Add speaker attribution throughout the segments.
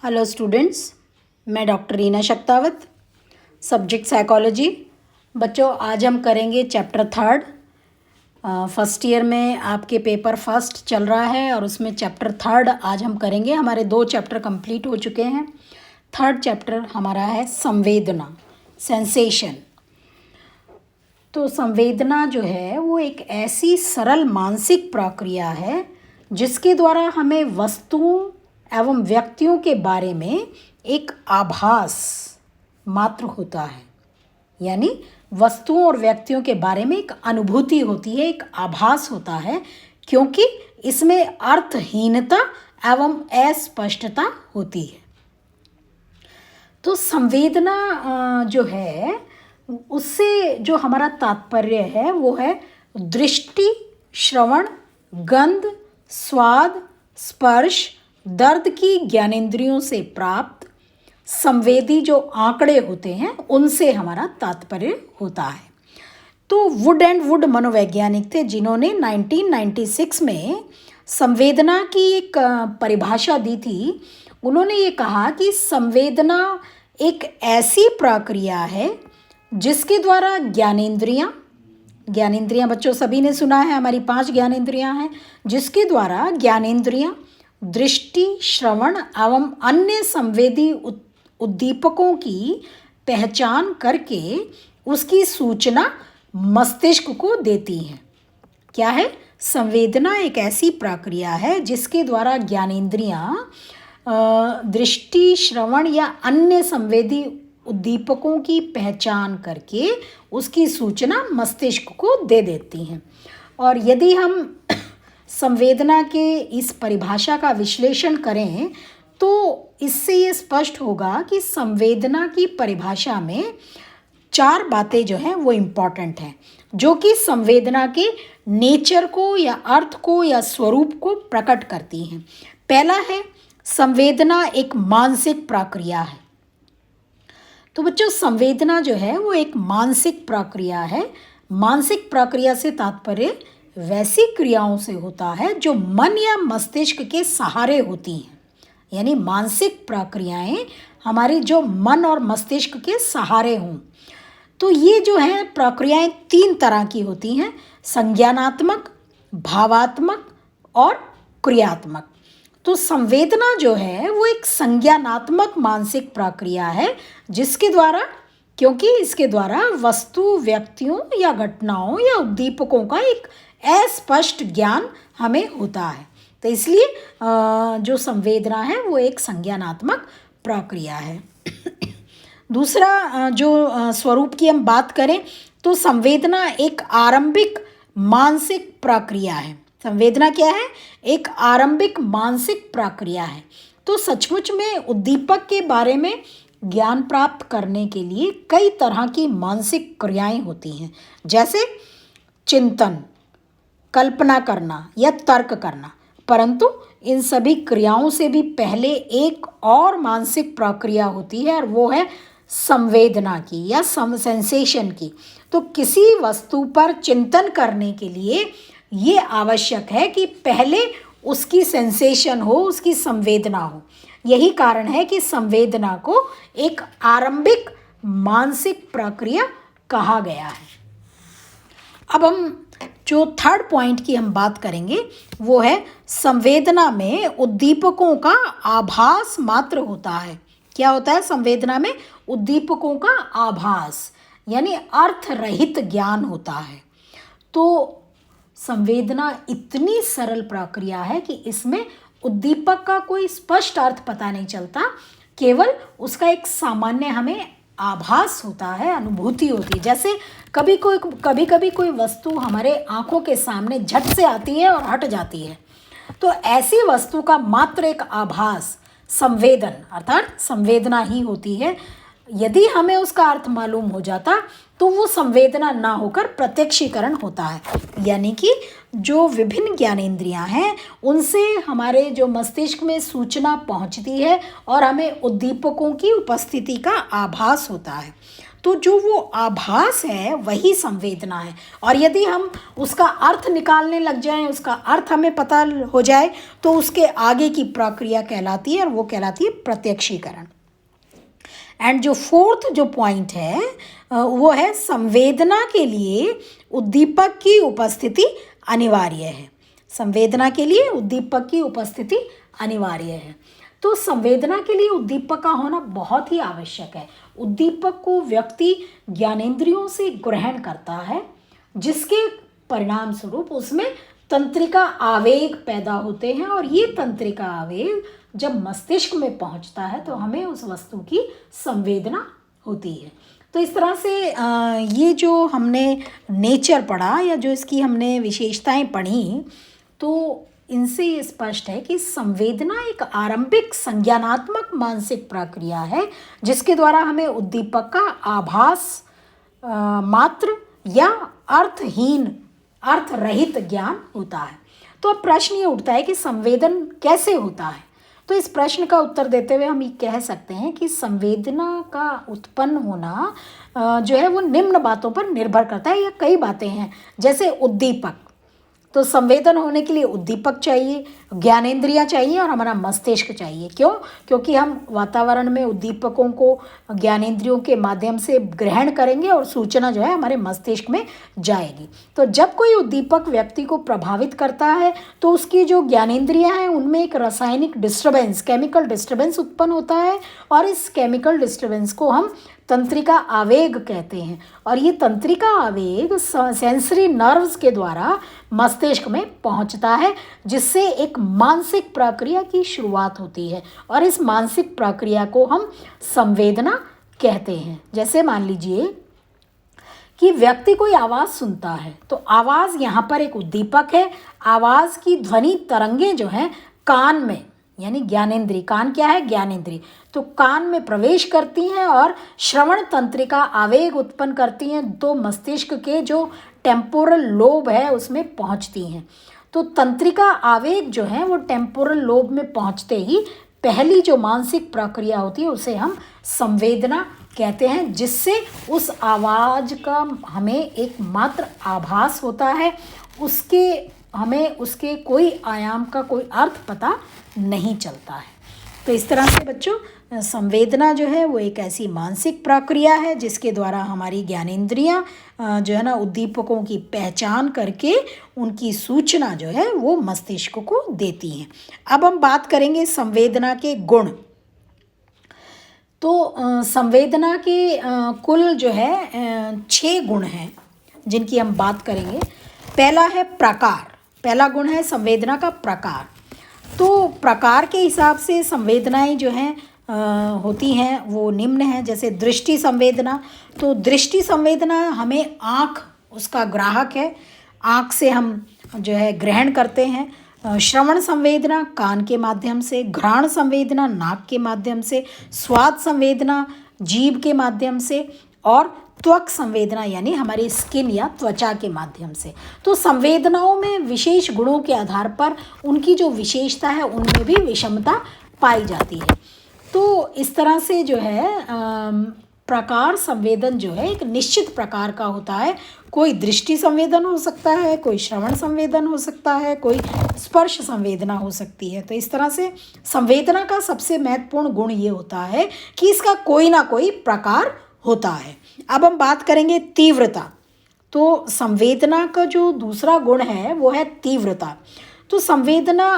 Speaker 1: Hello students, मैं doctor Reena Shaktawat, subject psychology. बच्चों, आज हम करेंगे चैप्टर थर्ड। फर्स्ट ईयर में आपके पेपर फर्स्ट चल रहा है और उसमें चैप्टर थर्ड आज हम करेंगे। हमारे 2 चैप्टर कंप्लीट हो चुके हैं। थर्ड चैप्टर हमारा है संवेदना, सेंसेशन। तो संवेदना जो है वो एक ऐसी सरल मानसिक प्रक्रिया है जिसके द्वारा हमें वस्तुओं एवं व्यक्तियों के बारे में एक आभास मात्र होता है। यानी वस्तुओं और व्यक्तियों के बारे में एक अनुभूति होती है, एक आभास होता है, क्योंकि इसमें अर्थहीनता एवं अस्पष्टता होती है। तो संवेदना जो है उससे जो हमारा तात्पर्य है वो है दृष्टि, श्रवण, गंध, स्वाद, स्पर्श, दर्द की ज्ञानेंद्रियों से प्राप्त संवेदी जो आंकड़े होते हैं उनसे हमारा तात्पर्य होता है। तो वुड एंड वुड मनोवैज्ञानिक थे जिन्होंने 1996 में संवेदना की एक परिभाषा दी थी। उन्होंने ये कहा कि संवेदना एक ऐसी प्रक्रिया है जिसके द्वारा ज्ञानेंद्रियां बच्चों सभी ने सुना है, हमारी 5 ज्ञानेंद्रियां हैं, जिसके द्वारा ज्ञानेंद्रियां दृष्टि, श्रवण एवं अन्य संवेदी उद्दीपकों की पहचान करके उसकी सूचना मस्तिष्क को देती हैं। क्या है? संवेदना एक ऐसी प्रक्रिया है जिसके द्वारा ज्ञानेंद्रियां दृष्टि, श्रवण या अन्य संवेदी उद्दीपकों की पहचान करके उसकी सूचना मस्तिष्क को दे देती हैं। और यदि हम संवेदना के इस परिभाषा का विश्लेषण करें तो इससे ये स्पष्ट होगा कि संवेदना की परिभाषा में 4 बातें जो हैं वो इम्पॉर्टेंट हैं, जो कि संवेदना के नेचर को या अर्थ को या स्वरूप को प्रकट करती हैं। पहला है, संवेदना एक मानसिक प्रक्रिया है। तो बच्चों, संवेदना जो है वो एक मानसिक प्रक्रिया है। मानसिक प्रक्रिया से तात्पर्य वैसी क्रियाओं से होता है जो मन या मस्तिष्क के सहारे होती हैं। यानी मानसिक प्रक्रियाएं हमारी जो मन और मस्तिष्क के सहारे हों। तो ये जो है प्रक्रियाएं 3 तरह की होती हैं: संज्ञानात्मक, भावात्मक और क्रियात्मक। तो संवेदना जो है वो एक संज्ञानात्मक मानसिक प्रक्रिया है जिसके द्वारा, क्योंकि इसके द्वारा वस्तु, व्यक्तियों या घटनाओं या उद्दीपकों का एक अस्पष्ट ज्ञान हमें होता है। तो इसलिए जो संवेदना है वो एक संज्ञानात्मक प्रक्रिया है। दूसरा जो स्वरूप की हम बात करें तो संवेदना एक आरंभिक मानसिक प्रक्रिया है। संवेदना क्या है? एक आरंभिक मानसिक प्रक्रिया है। तो सचमुच में उद्दीपक के बारे में ज्ञान प्राप्त करने के लिए कई तरह की मानसिक क्रियाएं होती हैं, जैसे चिंतन, कल्पना करना या तर्क करना। परंतु इन सभी क्रियाओं से भी पहले एक और मानसिक प्रक्रिया होती है और वो है संवेदना की या सेंसेशन की। तो किसी वस्तु पर चिंतन करने के लिए ये आवश्यक है कि पहले उसकी सेंसेशन हो, उसकी संवेदना हो। यही कारण है कि संवेदना को एक आरंभिक मानसिक प्रक्रिया कहा गया है। अब हम जो थर्ड पॉइंट की हम बात करेंगे वो है संवेदना में उद्दीपकों का आभास मात्र होता है। क्या होता है? संवेदना में उद्दीपकों का आभास यानी अर्थ रहित ज्ञान होता है। तो संवेदना इतनी सरल प्रक्रिया है कि इसमें उद्दीपक का कोई स्पष्ट अर्थ पता नहीं चलता, केवल उसका एक सामान्य हमें आभास होता है, अनुभूति होती है। जैसे कभी कभी कोई वस्तु हमारे आंखों के सामने झट से आती है और हट जाती है, तो ऐसी वस्तु का मात्र एक आभास संवेदन अर्थात संवेदना ही होती है। यदि हमें उसका अर्थ मालूम हो जाता तो वो संवेदना ना होकर प्रत्यक्षीकरण होता है। यानी कि जो विभिन्न ज्ञानेंद्रियां हैं उनसे हमारे जो मस्तिष्क में सूचना पहुंचती है और हमें उद्दीपकों की उपस्थिति का आभास होता है। तो जो वो आभास है वही संवेदना है। और यदि हम उसका अर्थ निकालने लग जाएं, उसका अर्थ हमें पता हो जाए, तो उसके आगे की प्रक्रिया कहलाती है, और वो कहलाती है प्रत्यक्षीकरण। एंड जो फोर्थ जो पॉइंट है वो है संवेदना के लिए उद्दीपक की उपस्थिति अनिवार्य है। संवेदना के लिए उद्दीपक की उपस्थिति अनिवार्य है। तो संवेदना के लिए उद्दीपक का होना बहुत ही आवश्यक है। उद्दीपक को व्यक्ति ज्ञानेंद्रियों से ग्रहण करता है, जिसके परिणाम स्वरूप उसमें तंत्रिका आवेग पैदा होते हैं, और ये तंत्रिका आवेग जब मस्तिष्क में पहुंचता है तो हमें उस वस्तु की संवेदना होती है। तो इस तरह से ये जो हमने नेचर पढ़ा, या जो इसकी हमने विशेषताएं पढ़ी, तो इनसे ये स्पष्ट है कि संवेदना एक आरंभिक संज्ञानात्मक मानसिक प्रक्रिया है, जिसके द्वारा हमें उद्दीपक का आभास मात्र या अर्थहीन, अर्थ रहित ज्ञान होता है। तो अब प्रश्न ये उठता है कि संवेदन कैसे होता है। तो इस प्रश्न का उत्तर देते हुए हम ये कह सकते हैं कि संवेदना का उत्पन्न होना जो है वो निम्न बातों पर निर्भर करता है, या कई बातें हैं। जैसे उद्दीपक, तो संवेदन होने के लिए उद्दीपक चाहिए, ज्ञानेंद्रियां चाहिए, और हमारा मस्तिष्क चाहिए। क्यों? क्योंकि हम वातावरण में उद्दीपकों को ज्ञानेंद्रियों के माध्यम से ग्रहण करेंगे, और सूचना जो है हमारे मस्तिष्क में जाएगी। तो जब कोई उद्दीपक व्यक्ति को प्रभावित करता है, तो उसकी जो ज्ञानेंद्रियां हैं उनमें एक रासायनिक डिस्टर्बेंस, केमिकल डिस्टर्बेंस उत्पन्न होता है, और इस केमिकल डिस्टर्बेंस को हम तंत्रिका आवेग कहते हैं। और ये तंत्रिका आवेग सेंसरी नर्व्स के द्वारा मस्तिष्क में पहुंचता है, जिससे एक मानसिक प्रक्रिया की शुरुआत होती है, और इस मानसिक प्रक्रिया को हम संवेदना कहते हैं। जैसे मान लीजिए कि व्यक्ति कोई आवाज़ सुनता है, तो आवाज़ यहाँ पर एक उद्दीपक है। आवाज़ की ध्वनि तरंगें जो हैं कान में, यानी ज्ञानेंद्री, कान क्या है? ज्ञानेंद्री, तो कान में प्रवेश करती हैं और श्रवण तंत्रिका आवेग उत्पन्न करती हैं, तो मस्तिष्क के जो टेम्पोरल लोब है उसमें पहुंचती हैं। तो तंत्रिका आवेग जो है वो टेम्पोरल लोब में पहुंचते ही पहली जो मानसिक प्रक्रिया होती है उसे हम संवेदना कहते हैं, जिससे उस आवाज़ का हमें एक मात्र आभास होता है, हमें उसके कोई आयाम का कोई अर्थ पता नहीं चलता है। तो इस तरह से बच्चों, संवेदना जो है वो एक ऐसी मानसिक प्रक्रिया है जिसके द्वारा हमारी ज्ञानेंद्रियां जो है ना उद्दीपकों की पहचान करके उनकी सूचना जो है वो मस्तिष्क को देती हैं। अब हम बात करेंगे संवेदना के गुण। तो संवेदना के कुल जो है 6 गुण हैं जिनकी हम बात करेंगे। पहला है प्रकार। पहला गुण है संवेदना का प्रकार। तो प्रकार के हिसाब से संवेदनाएं जो हैं होती हैं वो निम्न हैं। जैसे दृष्टि संवेदना, तो दृष्टि संवेदना हमें आँख उसका ग्राहक है, आँख से हम जो है ग्रहण करते हैं। श्रवण संवेदना कान के माध्यम से, घ्राण संवेदना नाक के माध्यम से, स्वाद संवेदना जीभ के माध्यम से, और त्वक संवेदना यानी हमारी स्किन या त्वचा के माध्यम से। तो संवेदनाओं में विशेष गुणों के आधार पर उनकी जो विशेषता है उनमें भी विषमता पाई जाती है। तो इस तरह से जो है प्रकार संवेदन जो है एक निश्चित प्रकार का होता है। कोई दृष्टि संवेदन हो सकता है, कोई श्रवण संवेदन हो सकता है, कोई स्पर्श संवेदना हो सकती है। तो इस तरह से संवेदना का सबसे महत्वपूर्ण गुण ये होता है कि इसका कोई ना कोई प्रकार होता है। अब हम बात करेंगे तीव्रता। तो संवेदना का जो दूसरा गुण है वो है तीव्रता। तो संवेदना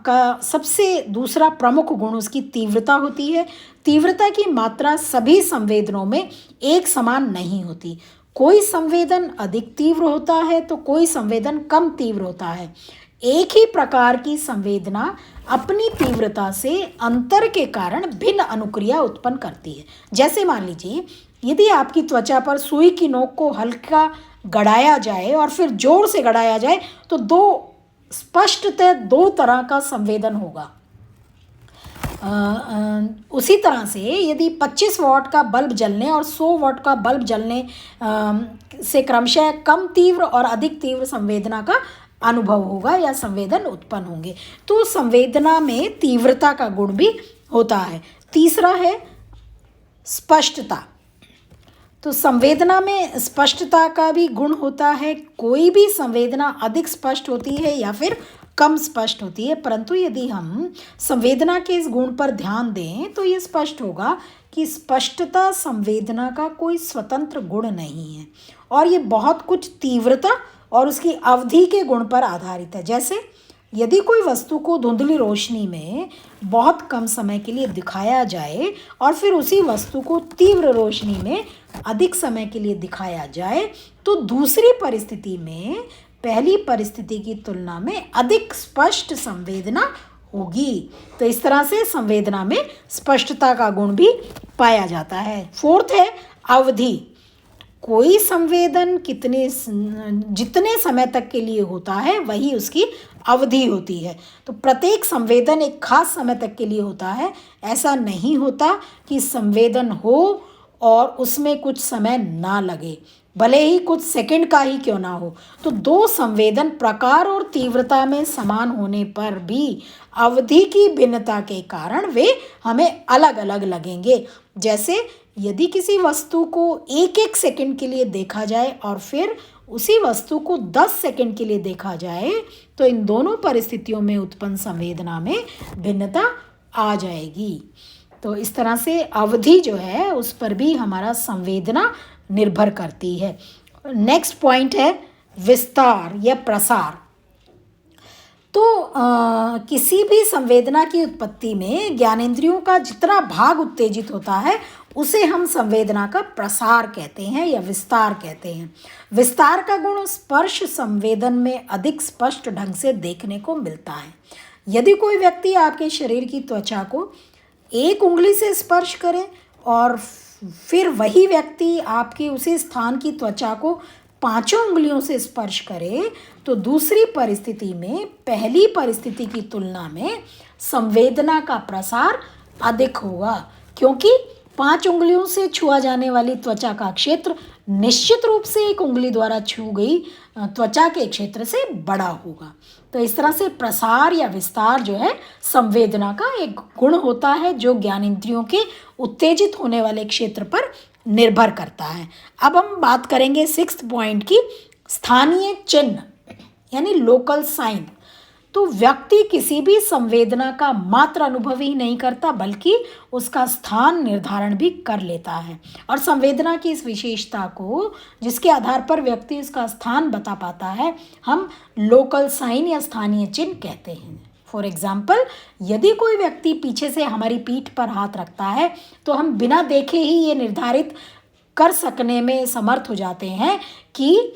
Speaker 1: का सबसे दूसरा प्रमुख गुण उसकी तीव्रता होती है। तीव्रता की मात्रा सभी संवेदनों में एक समान नहीं होती। कोई संवेदन अधिक तीव्र होता है तो कोई संवेदन कम तीव्र होता है। एक ही प्रकार की संवेदना अपनी तीव्रता से अंतर के कारण भिन्न अनुक्रिया उत्पन्न करती है। जैसे मान लीजिए यदि आपकी त्वचा पर सुई की नोक को हल्का गड़ाया जाए और फिर जोर से गड़ाया जाए तो स्पष्टतः दो तरह का संवेदन होगा। उसी तरह से यदि 25 वाट का बल्ब जलने और 100 वाट का बल्ब जलने से क्रमशः कम तीव्र और अधिक तीव्र संवेदना का अनुभव होगा या संवेदन उत्पन्न होंगे। तो संवेदना में तीव्रता का गुण भी होता है। तीसरा है स्पष्टता। तो संवेदना में स्पष्टता का भी गुण होता है। कोई भी संवेदना अधिक स्पष्ट होती है या फिर कम स्पष्ट होती है, परंतु यदि हम संवेदना के इस गुण पर ध्यान दें तो ये स्पष्ट होगा कि स्पष्टता संवेदना का कोई स्वतंत्र गुण नहीं है और ये बहुत कुछ तीव्रता और उसकी अवधि के गुण पर आधारित है। जैसे यदि कोई वस्तु को धुंधली रोशनी में बहुत कम समय के लिए दिखाया जाए और फिर उसी वस्तु को तीव्र रोशनी में अधिक समय के लिए दिखाया जाए तो दूसरी परिस्थिति में पहली परिस्थिति की तुलना में अधिक स्पष्ट संवेदना होगी। तो इस तरह से संवेदना में स्पष्टता का गुण भी पाया जाता है। फोर्थ है अवधि। कोई संवेदन जितने समय तक के लिए होता है वही उसकी अवधि होती है। तो प्रत्येक संवेदन एक खास समय तक के लिए होता है। ऐसा नहीं होता कि संवेदन हो और उसमें कुछ समय ना लगे, भले ही कुछ सेकंड का ही क्यों ना हो। तो दो संवेदन प्रकार और तीव्रता में समान होने पर भी अवधि की भिन्नता के कारण वे हमें अलग अलग लगेंगे। जैसे यदि किसी वस्तु को एक एक सेकंड के लिए देखा जाए और फिर उसी वस्तु को 10 सेकंड के लिए देखा जाए तो इन दोनों परिस्थितियों में उत्पन्न संवेदना में भिन्नता आ जाएगी। तो इस तरह से अवधि जो है उस पर भी हमारा संवेदना निर्भर करती है। नेक्स्ट पॉइंट है विस्तार या प्रसार। तो किसी भी संवेदना की उत्पत्ति में ज्ञानेंद्रियों का जितना भाग उत्तेजित होता है उसे हम संवेदना का प्रसार कहते हैं या विस्तार कहते हैं। विस्तार का गुण स्पर्श संवेदन में अधिक स्पष्ट ढंग से देखने को मिलता है। यदि कोई व्यक्ति आपके शरीर की त्वचा को एक उंगली से स्पर्श करे और फिर वही व्यक्ति आपके उसी स्थान की त्वचा को 5 उंगलियों से स्पर्श करे तो दूसरी परिस्थिति में पहली परिस्थिति की तुलना में संवेदना का प्रसार अधिक होगा, क्योंकि 5 उंगलियों से छुआ जाने वाली त्वचा का क्षेत्र निश्चित रूप से एक उंगली द्वारा छू गई त्वचा के क्षेत्र से बड़ा होगा। तो इस तरह से प्रसार या विस्तार जो है संवेदना का एक गुण होता है जो ज्ञानेंद्रियों के उत्तेजित होने वाले क्षेत्र पर निर्भर करता है। अब हम बात करेंगे 6th पॉइंट की, स्थानीय चिन्ह यानी लोकल साइन। तो व्यक्ति किसी भी संवेदना का मात्र अनुभव ही नहीं करता बल्कि उसका स्थान निर्धारण भी कर लेता है और संवेदना की इस विशेषता को जिसके आधार पर व्यक्ति उसका स्थान बता पाता है हम लोकल साइन या स्थानीय चिन्ह कहते हैं। फॉर एग्जाम्पल, यदि कोई व्यक्ति पीछे से हमारी पीठ पर हाथ रखता है तो हम बिना देखे ही ये निर्धारित कर सकने में समर्थ हो जाते हैं कि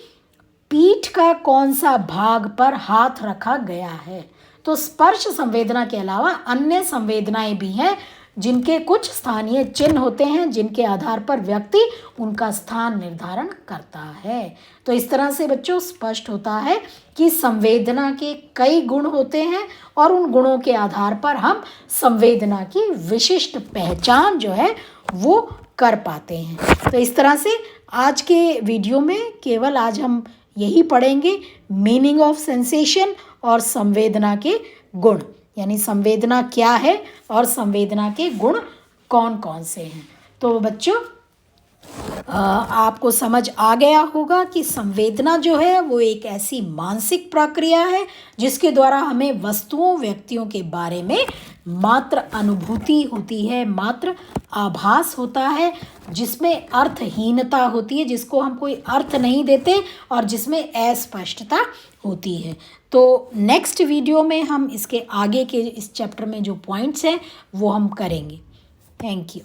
Speaker 1: पीठ का कौन सा भाग पर हाथ रखा गया है। तो स्पर्श संवेदना के अलावा अन्य संवेदनाएं भी हैं जिनके कुछ स्थानीय चिन्ह होते हैं जिनके आधार पर व्यक्ति उनका स्थान निर्धारण करता है। तो इस तरह से बच्चों स्पष्ट होता है कि संवेदना के कई गुण होते हैं और उन गुणों के आधार पर हम संवेदना की विशिष्ट पहचान जो है वो कर पाते हैं। तो इस तरह से आज के वीडियो में केवल आज हम यही पढ़ेंगे मीनिंग ऑफ सेंसेशन और संवेदना के गुण, यानी संवेदना क्या है और संवेदना के गुण कौन कौन से हैं। तो बच्चों आपको समझ आ गया होगा कि संवेदना जो है वो एक ऐसी मानसिक प्रक्रिया है जिसके द्वारा हमें वस्तुओं व्यक्तियों के बारे में मात्र अनुभूति होती है, मात्र आभास होता है, जिसमें अर्थहीनता होती है, जिसको हम कोई अर्थ नहीं देते और जिसमें अस्पष्टता होती है। तो नेक्स्ट वीडियो में हम इसके आगे के इस चैप्टर में जो पॉइंट्स हैं वो हम करेंगे। Thank you.